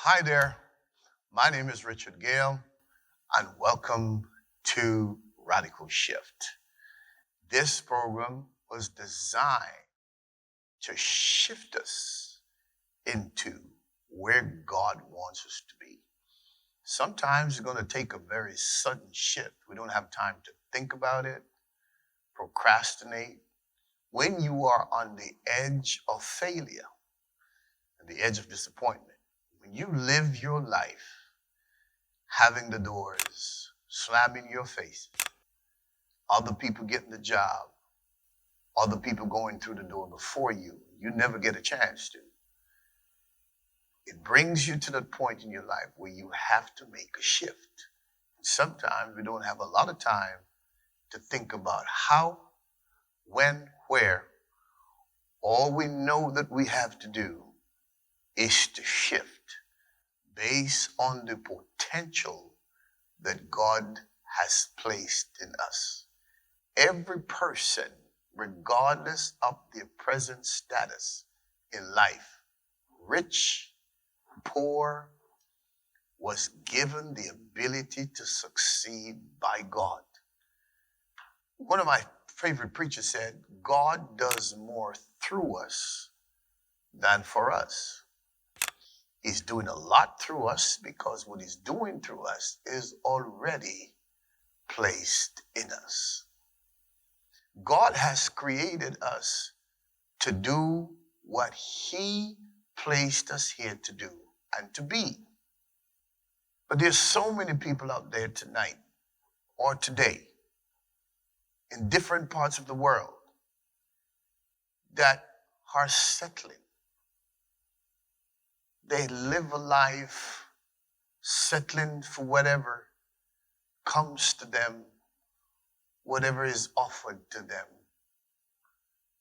Hi there. My name is Richard Gayle, and welcome to Radical Shift. This program was designed to shift us into where God wants us to be. Sometimes it's going to take a very sudden shift. We don't have time to think about it, procrastinate. When you are on the edge of failure, the edge of disappointment, when you live your life having the doors slamming in your face, other people getting the job, other people going through the door before you, you never get a chance to. It brings you to the point in your life where you have to make a shift. Sometimes we don't have a lot of time to think about how, when, where. All we know that we have to do is to shift based on the potential that God has placed in us. Every person, regardless of their present status in life, rich, poor, was given the ability to succeed by God. One of my favorite preachers said, God does more through us than for us. He's doing a lot through us because what he's doing through us is already placed in us. God has created us to do what he placed us here to do and to be. But there's so many people out there tonight or today in different parts of the world that are settling. They live a life settling for whatever comes to them, whatever is offered to them.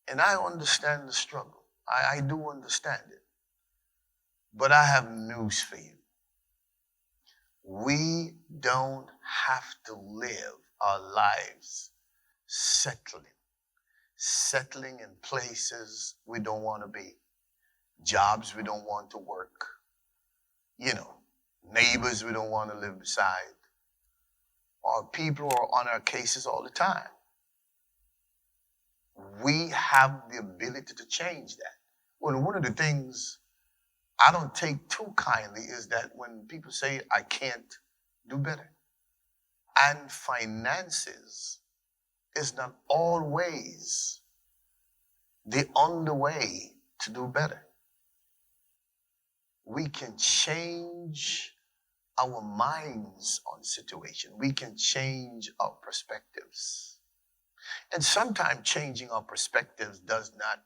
And I understand the struggle. I do understand it. But I have news for you. We don't have to live our lives settling in places we don't want to be. Jobs we don't want to work, neighbors we don't want to live beside, or people who are on our cases all the time. We have the ability to change that. Well, one of the things I don't take too kindly is that when people say I can't do better. And finances is not always the only way to do better. We can change our minds on situation. We can change our perspectives. And sometimes changing our perspectives does not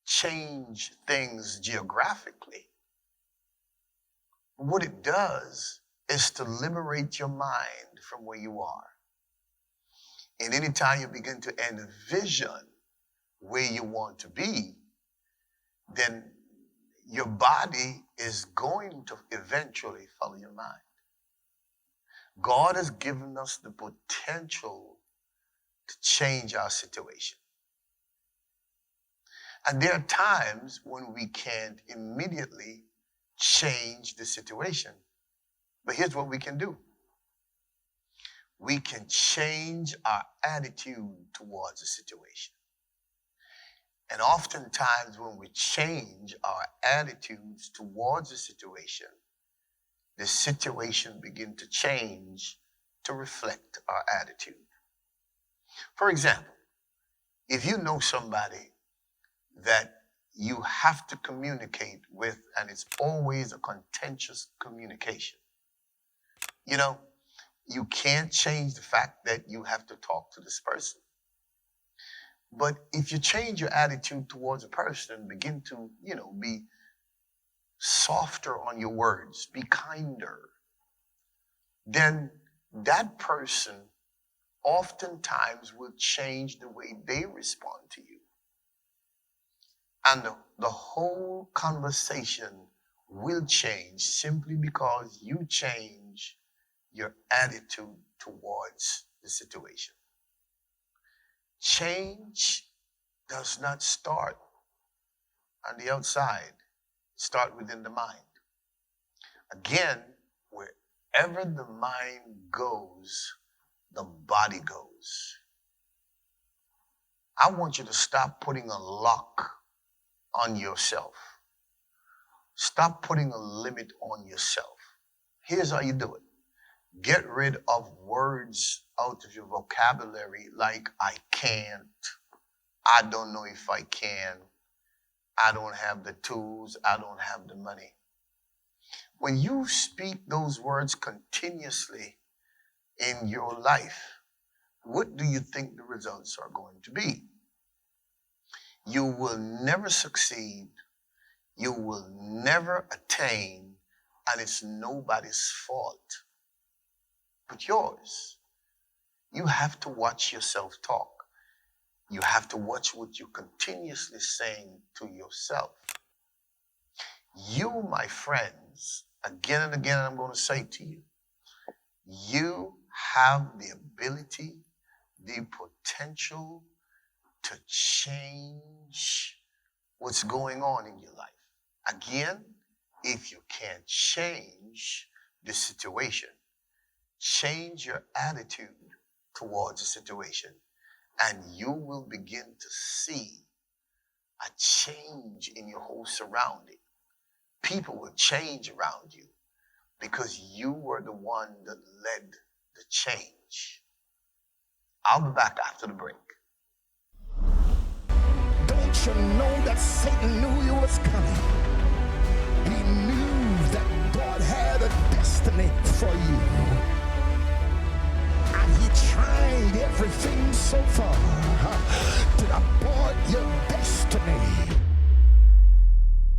change things geographically. What it does is to liberate your mind from where you are. And anytime you begin to envision where you want to be, then your body is going to eventually follow your mind. God has given us the potential to change our situation. And there are times when we can't immediately change the situation. But here's what we can do. We can change our attitude towards the situation. And oftentimes when we change our attitudes towards the situation begins to change to reflect our attitude. For example, if you know somebody that you have to communicate with and it's always a contentious communication, you can't change the fact that you have to talk to this person. But if you change your attitude towards a person, begin to, be softer on your words, be kinder, then that person oftentimes will change the way they respond to you. And the whole conversation will change simply because you change your attitude towards the situation. Change does not start on the outside. Start within the mind. Again, wherever the mind goes, the body goes. I want you to stop putting a lock on yourself. Stop putting a limit on yourself. Here's how you do it. Get rid of words out of your vocabulary like I can't, I don't know if I can, I don't have the tools, I don't have the money. When you speak those words continuously in your life, what do you think the results are going to be? You will never succeed, you will never attain, and it's nobody's fault but yours. You have to watch yourself talk. You have to watch what you're continuously saying to yourself. You, my friends, again and again, I'm going to say to you, you have the ability, the potential to change what's going on in your life. Again, if you can't change the situation, change your attitude towards the situation, and you will begin to see a change in your whole surrounding. People will change around you because you were the one that led the change. I'll be back after the break. Don't you know that Satan knew you was coming? He knew that God had a destiny for you. And he tried everything so far to abort your destiny.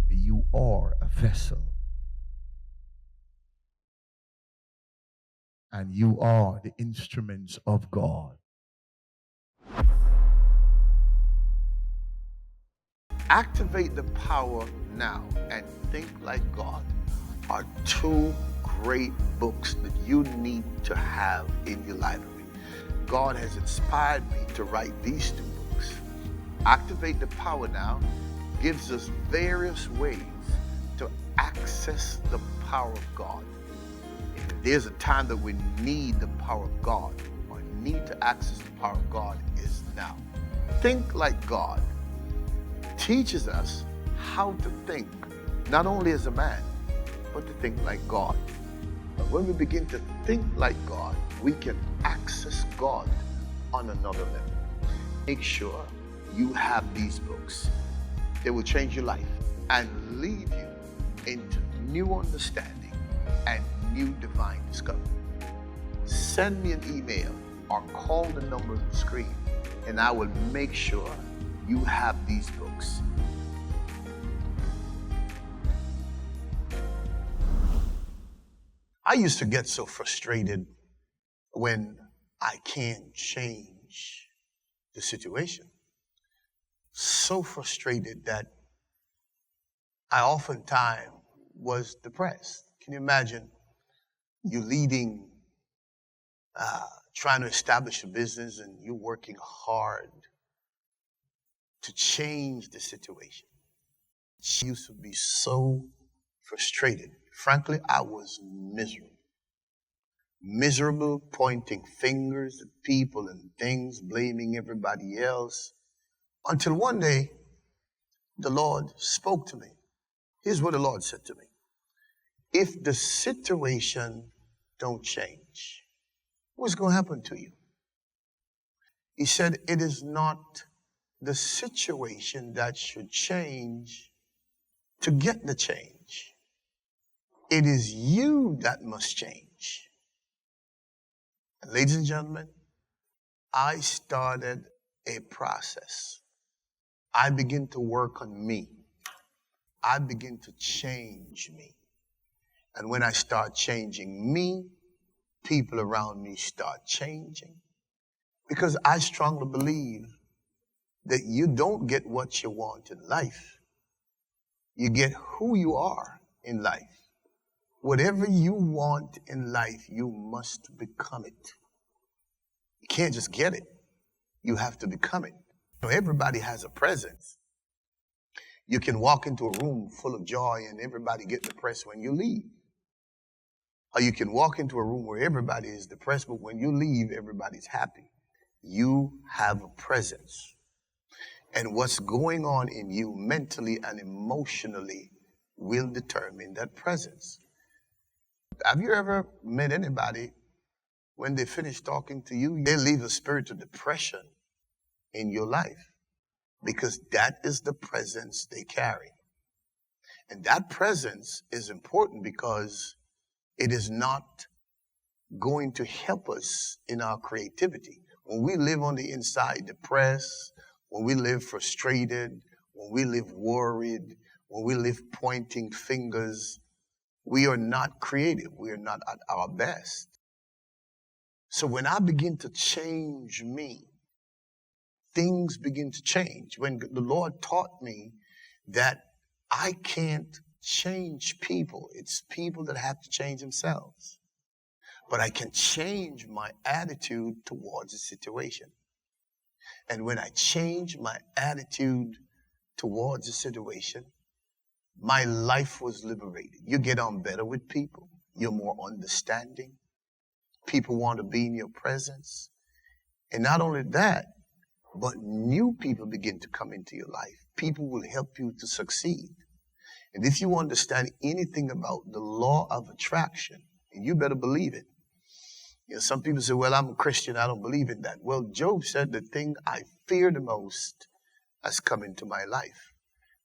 You are a vessel. And you are the instruments of God. Activate the Power Now and Think Like God are two great books that you need to have in your library. God has inspired me to write these two books. Activate the Power Now gives us various ways to access the power of God. If there's a time that we need the power of God or need to access the power of God, is now. Think Like God teaches us how to think, not only as a man, but to think like God. But when we begin to think like God, we can access God on another level. Make sure you have these books. They will change your life and lead you into new understanding and new divine discovery. Send me an email or call the number on the screen, and I will make sure you have these books. I used to get so frustrated when I can't change the situation. So frustrated that I oftentimes was depressed. Can you imagine you leading, trying to establish a business, and you're working hard to change the situation? She used to be so frustrated. Frankly, I was miserable. Miserable, pointing fingers at people and things, blaming everybody else. Until one day, the Lord spoke to me. Here's what the Lord said to me. If the situation don't change, what's going to happen to you? He said, it is not the situation that should change to get the change. It is you that must change. And ladies and gentlemen, I started a process. I begin to work on me. I begin to change me. And when I start changing me, people around me start changing. Because I strongly believe that you don't get what you want in life. You get who you are in life. Whatever you want in life, you must become it. You can't just get it. You have to become it. You know, everybody has a presence. You can walk into a room full of joy and everybody get depressed when you leave. Or you can walk into a room where everybody is depressed, but when you leave, everybody's happy. You have a presence. And what's going on in you mentally and emotionally will determine that presence. Have you ever met anybody, when they finish talking to you, they leave a spirit of depression in your life? Because that is the presence they carry. And that presence is important because it is not going to help us in our creativity. When we live on the inside depressed, when we live frustrated, when we live worried, when we live pointing fingers, we are not creative. We are not at our best. So when I begin to change me, things begin to change. When the Lord taught me that I can't change people, it's people that have to change themselves. But I can change my attitude towards a situation. And when I change my attitude towards a situation, my life was liberated. You get on better with people. You're more understanding. People want to be in your presence. And not only that, but new people begin to come into your life. People will help you to succeed. And if you understand anything about the law of attraction, and you better believe it. You know, some people say, well, I'm a Christian, I don't believe in that. Well, Job said the thing I fear the most has come into my life.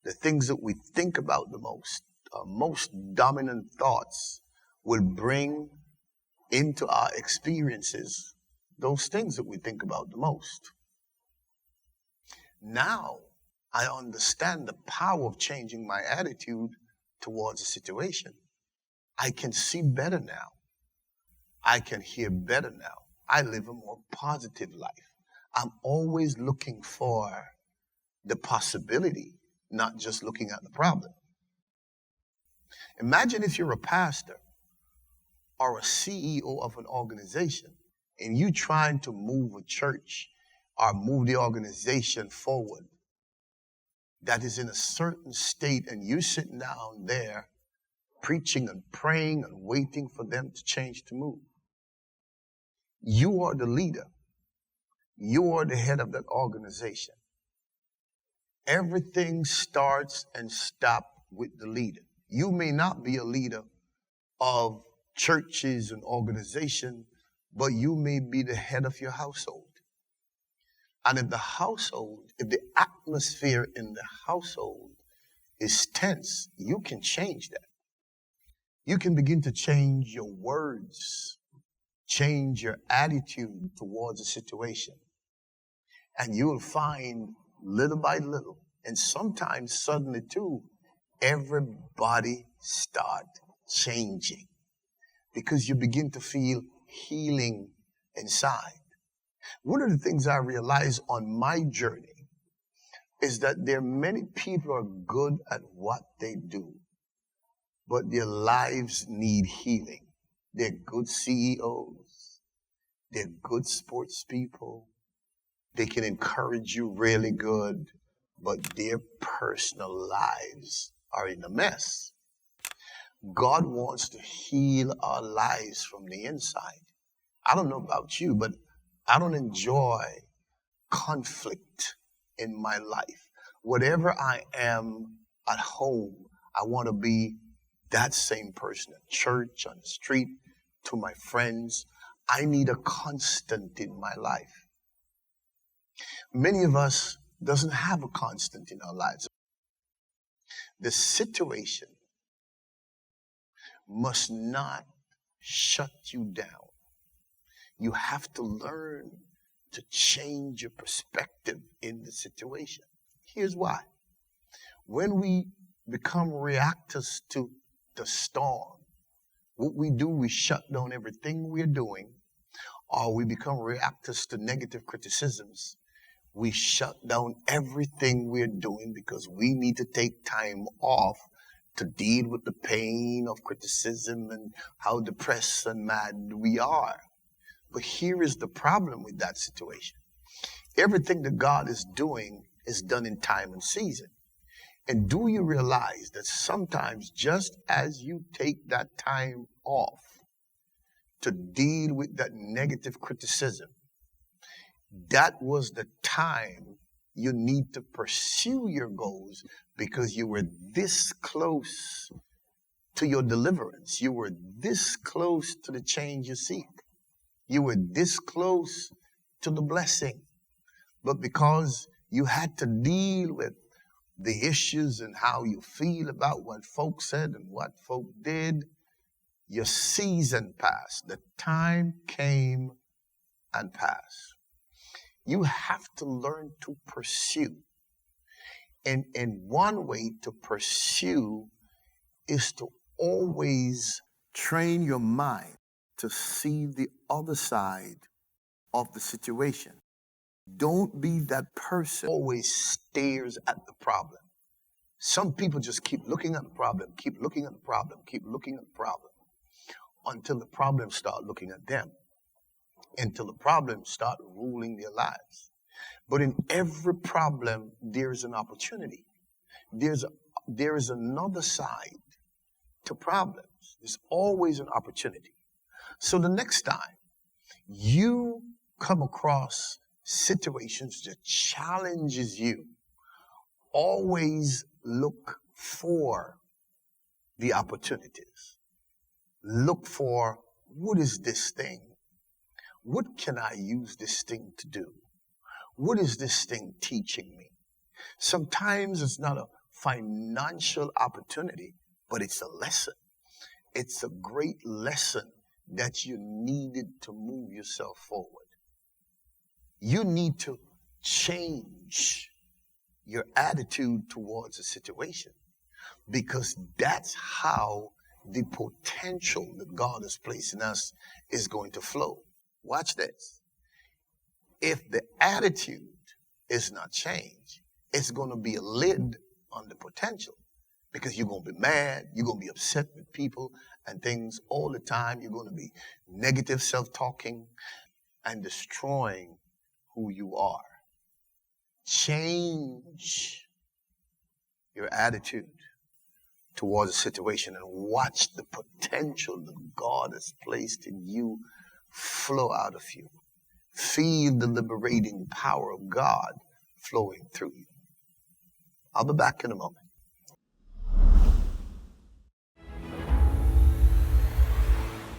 The things that we think about the most dominant thoughts will bring into our experiences those things that we think about the most. Now, I understand the power of changing my attitude towards a situation. I can see better now. I can hear better now. I live a more positive life. I'm always looking for the possibility, not just looking at the problem. Imagine if you're a pastor or a CEO of an organization and you trying to move a church or move the organization forward that is in a certain state, and you sitting down there preaching and praying and waiting for them to change, to move. You are the leader. You are the head of that organization. Everything starts and stops with the leader. You may not be a leader of churches and organizations, but you may be the head of your household. And if the atmosphere in the household is tense, you can change that. You can begin to change your words, change your attitude towards a situation. And you will find little by little, and sometimes suddenly too, everybody start changing because you begin to feel healing inside. One of the things I realized on my journey is that there are many people who are good at what they do, but their lives need healing. They're good CEOs. They're good sports people. They can encourage you really good, but their personal lives are in a mess. God wants to heal our lives from the inside. I don't know about you, but I don't enjoy conflict in my life. Whatever I am at home, I want to be that same person at church, on the street, to my friends. I need a constant in my life. Many of us doesn't have a constant in our lives. The situation must not shut you down. You have to learn to change your perspective in the situation. Here's why. When we become reactors to the storm, what we do, we shut down everything we're doing, or we become reactors to negative criticisms. We shut down everything we're doing because we need to take time off to deal with the pain of criticism and how depressed and mad we are. But here is the problem with that situation. Everything that God is doing is done in time and season. And do you realize that sometimes just as you take that time off to deal with that negative criticism, that was the time you need to pursue your goals, because you were this close to your deliverance. You were this close to the change you seek. You were this close to the blessing. But because you had to deal with the issues and how you feel about what folks said and what folk did, your season passed. The time came and passed. You have to learn to pursue. And one way to pursue is to always train your mind to see the other side of the situation. Don't be that person who always stares at the problem. Some people just keep looking at the problem, keep looking at the problem, keep looking at the problem, until the problems start looking at them, until the problems start ruling their lives. But in every problem, there's an opportunity. There is another side to problems. There's always an opportunity. So the next time you come across situations that challenges you, always look for the opportunities. Look for, what is this thing? What can I use this thing to do? What is this thing teaching me? Sometimes it's not a financial opportunity, but it's a lesson. It's a great lesson that you needed to move yourself forward. You need to change your attitude towards a situation, because that's how the potential that God has placed in us is going to flow. Watch this. If the attitude is not changed, it's going to be a lid on the potential, because you're going to be mad, you're going to be upset with people and things all the time. You're going to be negative self-talking and destroying who you are. Change your attitude towards a situation and watch the potential that God has placed in you flow out of you. Feel the liberating power of God flowing through you. I'll be back in a moment.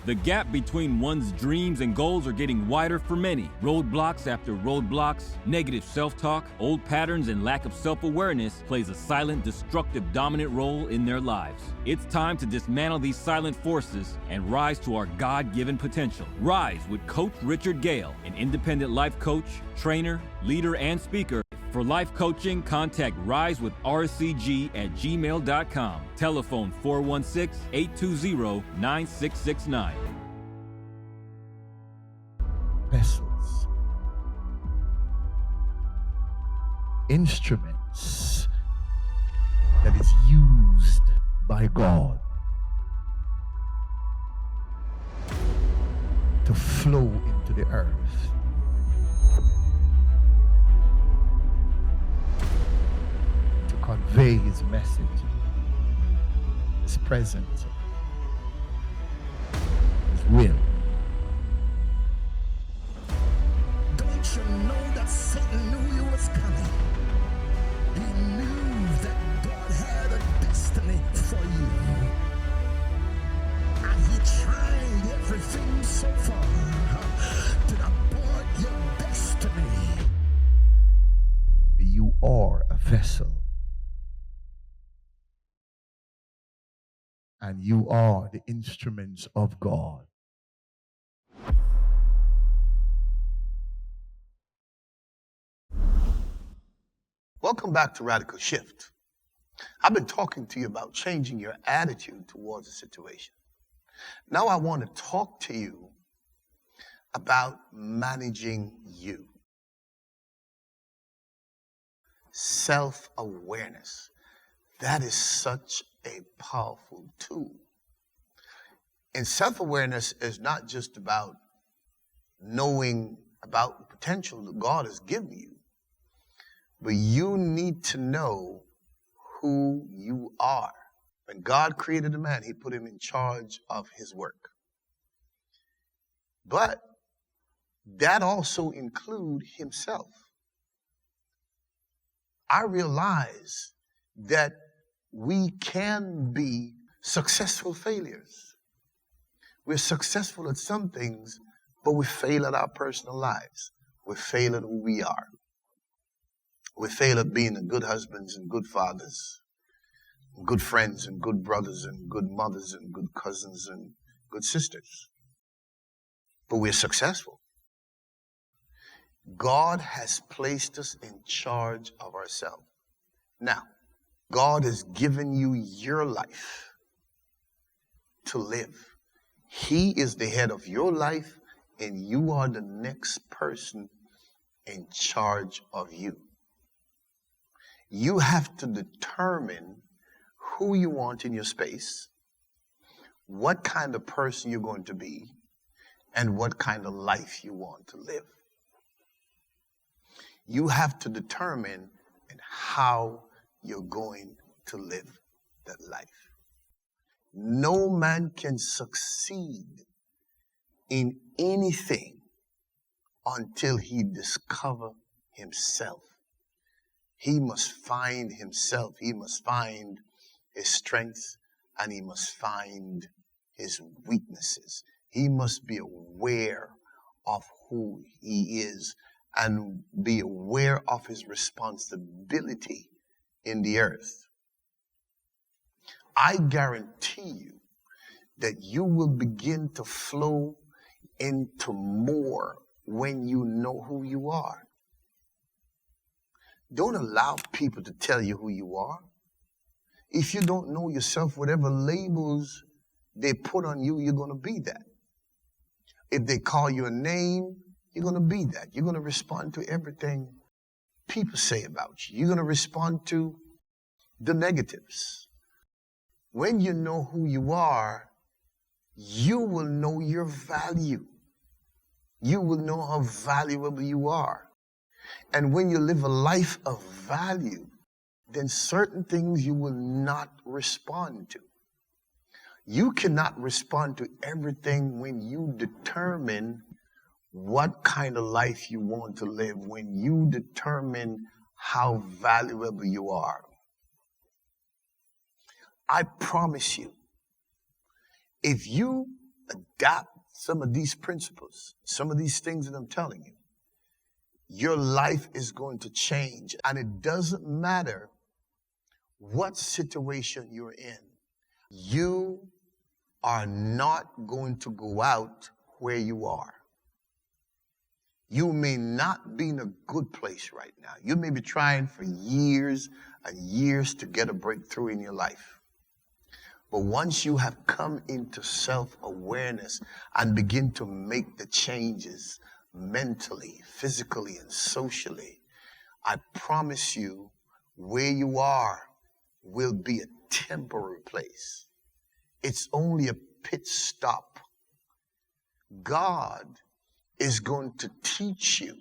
The gap between one's dreams and goals are getting wider for many. Roadblocks after roadblocks, negative self-talk, old patterns, and lack of self-awareness plays a silent, destructive, dominant role in their lives. It's time to dismantle these silent forces and rise to our God-given potential. Rise with Coach Richard Gayle, an independent life coach, trainer, leader, and speaker. For life coaching, contact risewithrcg@gmail.com. Telephone 416-820-9669. Vessels, instruments that is used by God to flow into the earth. Convey his message, his presence, his will. Don't you know that Satan knew you was coming? He knew that God had a destiny for you. And he tried everything so far to abort your destiny. You are a vessel. And you are the instruments of God. Welcome back to Radical Shift. I've been talking to you about changing your attitude towards a situation. Now I want to talk to you about managing you. Self-awareness. That is such a powerful tool. And self-awareness is not just about knowing about the potential that God has given you, but you need to know who you are. When God created a man, he put him in charge of his work. But that also includes himself. I realize that we can be successful failures. We're successful at some things, but we fail at our personal lives. We fail at who we are. We fail at being good husbands and good fathers, good friends and good brothers and good mothers and good cousins and good sisters. But we're successful. God has placed us in charge of ourselves. Now, God has given you your life to live. He is the head of your life, and you are the next person in charge of you. You have to determine who you want in your space, what kind of person you're going to be, and what kind of life you want to live. You have to determine how you're going to live that life. No man can succeed in anything until he discovers himself. He must find himself. He must find his strengths, and he must find his weaknesses. He must be aware of who he is and be aware of his responsibility in the earth. I guarantee you that you will begin to flow into more when you know who you are. Don't allow people to tell you who you are. If you don't know yourself, whatever labels they put on you, you're going to be that. If they call you a name, you're going to be that. You're going to respond to everything people say about you. You're going to respond to the negatives. When you know who you are, you will know your value. You will know how valuable you are. And when you live a life of value, then certain things you will not respond to. You cannot respond to everything when you determine what kind of life you want to live, when you determine how valuable you are. I promise you, if you adapt some of these principles, some of these things that I'm telling you, your life is going to change. And it doesn't matter what situation you're in. You are not going to go out where you are. You may not be in a good place right now. You may be trying for years and years to get a breakthrough in your life. But once you have come into self-awareness and begin to make the changes mentally, physically, and socially, I promise you where you are will be a temporary place. It's only a pit stop. God is going to teach you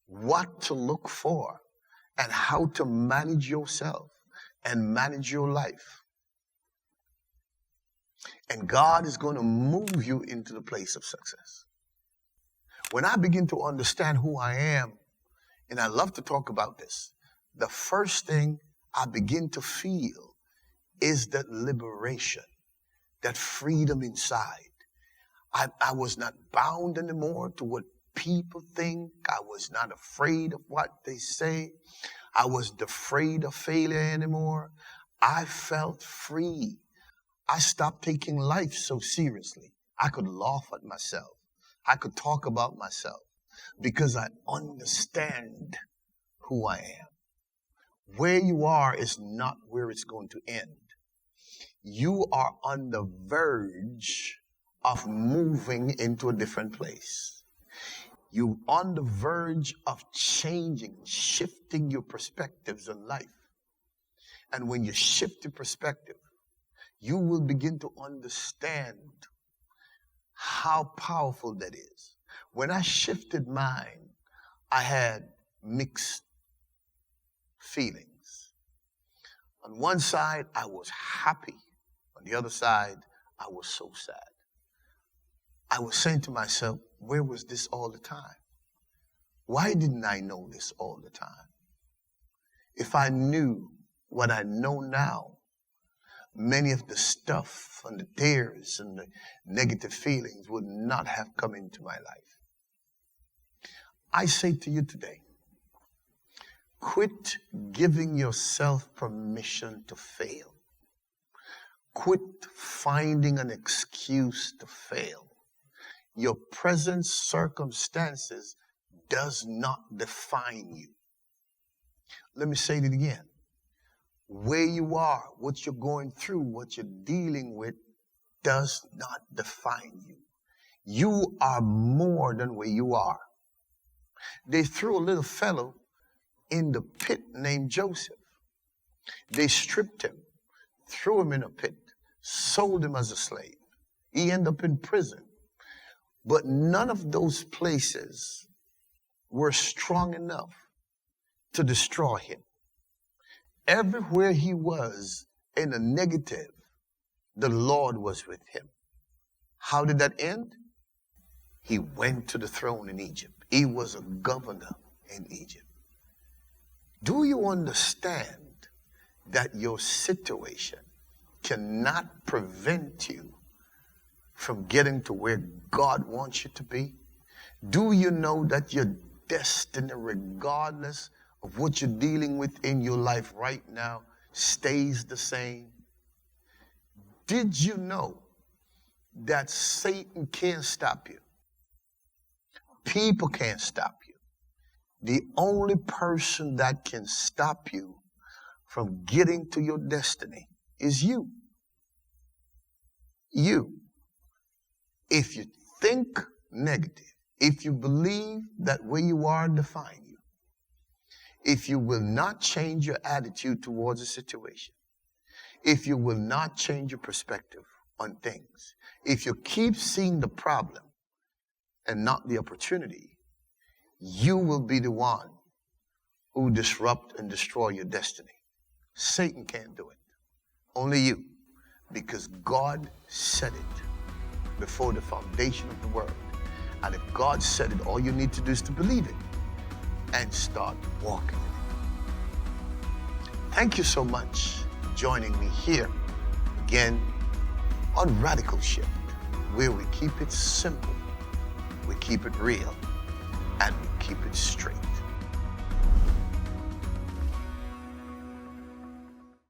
what to look for and how to manage yourself and manage your life. And God is going to move you into the place of success. When I begin to understand who I am, and I love to talk about this, the first thing I begin to feel is that liberation, that freedom inside. I was not bound anymore to what people think. I was not afraid of what they say. I wasn't afraid of failure anymore. I felt free. I stopped taking life so seriously. I could laugh at myself. I could talk about myself because I understand who I am. Where you are is not where it's going to end. You are on the verge of moving into a different place. You're on the verge of changing, shifting your perspectives on life. And when you shift your perspective, you will begin to understand how powerful that is. When I shifted mine, I had mixed feelings. On one side, I was happy. On the other side, I was so sad. I was saying to myself, where was this all the time? Why didn't I know this all the time? If I knew what I know now, many of the stuff and the tears and the negative feelings would not have come into my life. I say to you today, quit giving yourself permission to fail. Quit finding an excuse to fail. Your present circumstances does not define you. Let me say it again. Where you are, what you're going through, what you're dealing with does not define you. You are more than where you are. They threw a little fellow in the pit named Joseph. They stripped him, threw him in a pit, sold him as a slave. He ended up in prison. But none of those places were strong enough to destroy him. Everywhere he was in a negative, the Lord was with him. How did that end? He went to the throne in Egypt. He was a governor in Egypt. Do you understand that your situation cannot prevent you from getting to where God wants you to be? Do you know that your destiny, regardless of what you're dealing with in your life right now, stays the same? Did you know that Satan can't stop you? People can't stop you. The only person that can stop you from getting to your destiny is you. You. If you think negative, if you believe that where you are define you, if you will not change your attitude towards a situation, if you will not change your perspective on things, if you keep seeing the problem and not the opportunity, you will be the one who disrupt and destroy your destiny. Satan can't do it. Only you. Because God said it before the foundation of the world. And if God said it, all you need to do is to believe it and start walking in it. Thank you so much for joining me here again on Radical Shift, where we keep it simple, we keep it real, and we keep it straight.